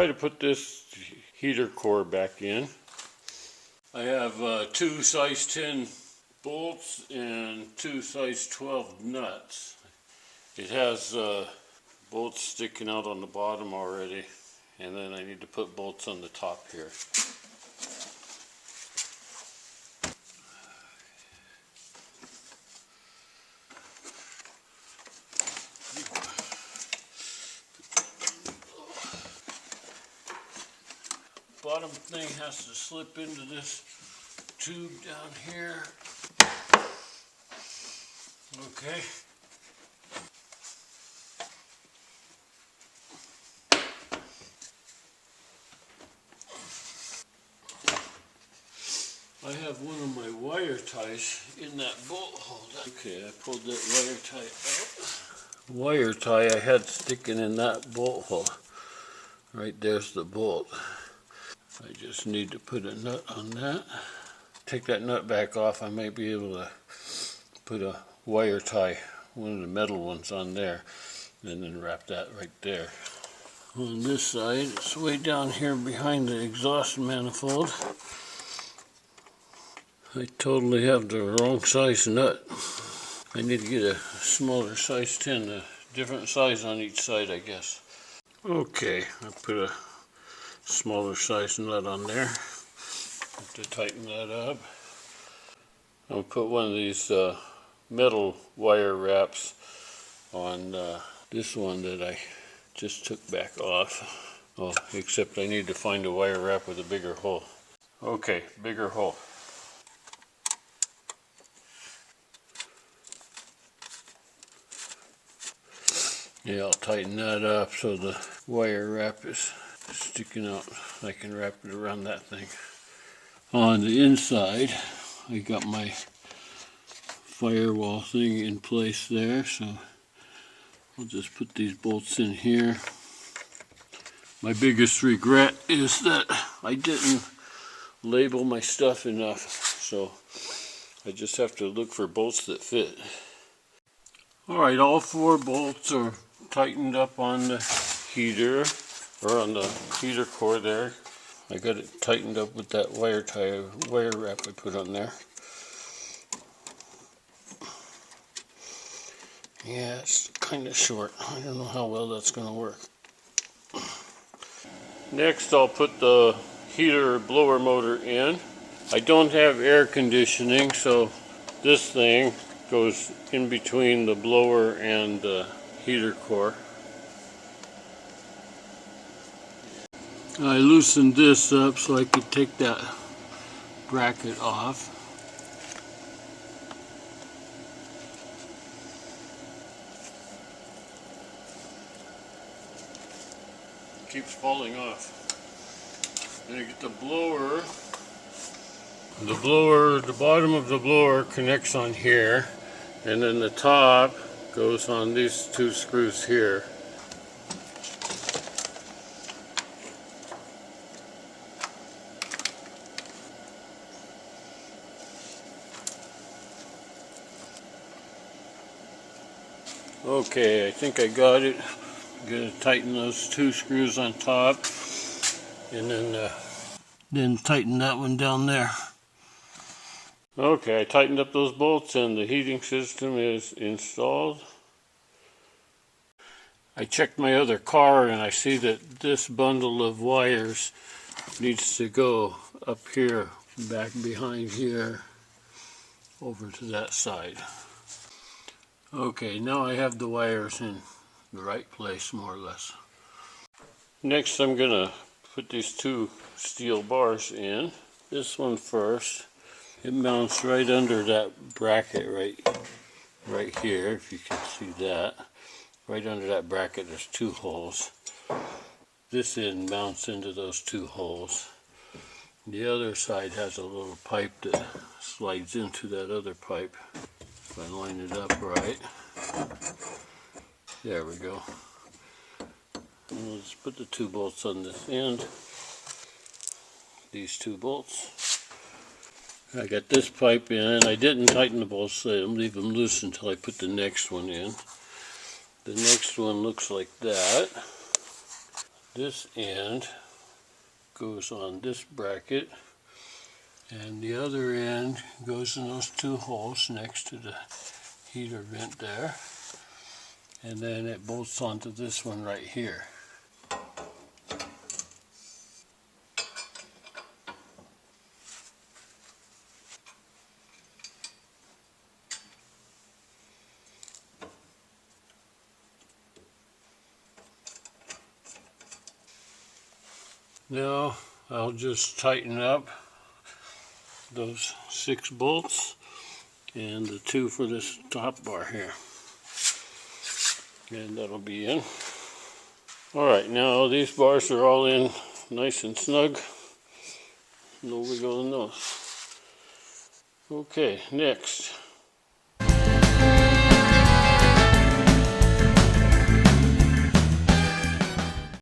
Try to put this heater core back in. I have 2 size 10 bolts and 2 size 12 nuts. It has bolts sticking out on the bottom already, and then I need to put bolts on the top here. Bottom thing has to slip into this tube down here. Okay. I have one of my wire ties in that bolt holder. Okay, I pulled that wire tie out. Wire tie I had sticking in that bolt hole. Right there's the bolt. I just need to put a nut on that. Take that nut back off. I might be able to put a wire tie, one of the metal ones, on there, and then wrap that right there. On this side, it's way down here behind the exhaust manifold. I totally have the wrong size nut. I need to get a smaller size 10, a different size on each side, I guess. Okay, I put a smaller size nut on there. Have to tighten that up. I'll put one of these metal wire wraps on this one that I just took back off. Oh, except I need to find a wire wrap with a bigger hole. Okay, bigger hole. Yeah, I'll tighten that up so the wire wrap is sticking out. I can wrap it around that thing. On the inside, I got my firewall thing in place there, so I'll just put these bolts in here. My biggest regret is that I didn't label my stuff enough, so I just have to look for bolts that fit. Alright, all 4 bolts are tightened up on the heater, or on the heater core there. I got it tightened up with that wire wrap I put on there. Yeah, it's kind of short. I don't know how well that's going to work. Next, I'll put the heater blower motor in. I don't have air conditioning, so this thing goes in between the blower and the heater core. I loosened this up so I could take that bracket off. Keeps falling off. Then I get the blower. The bottom of the blower connects on here, and then the top goes on these 2 screws here. Okay, I think I got it. I'm gonna tighten those 2 screws on top, and then tighten that one down there. Okay, I tightened up those bolts and the heating system is installed. I checked my other car and I see that this bundle of wires needs to go up here, back behind here, over to that side. Okay, now I have the wires in the right place, more or less. Next, I'm gonna put these 2 steel bars in. This one first. It mounts right under that bracket right here, if you can see that. Right under that bracket there's 2 holes. This end mounts into those 2 holes. The other side has a little pipe that slides into that other pipe. If I line it up right. There we go. And we'll just put the 2 bolts on this end. These 2 bolts. I got this pipe in. I didn't tighten the bolts, so I'll leave them loose until I put the next one in. The next one looks like that. this end goes on this bracket, and the other end goes in those two holes next to the heater vent there, and then it bolts onto this one right here. Now I'll just tighten up those 6 bolts and the 2 for this top bar here, and that'll be in. Alright, now these bars are all in nice and snug. No wiggle in those. Okay, next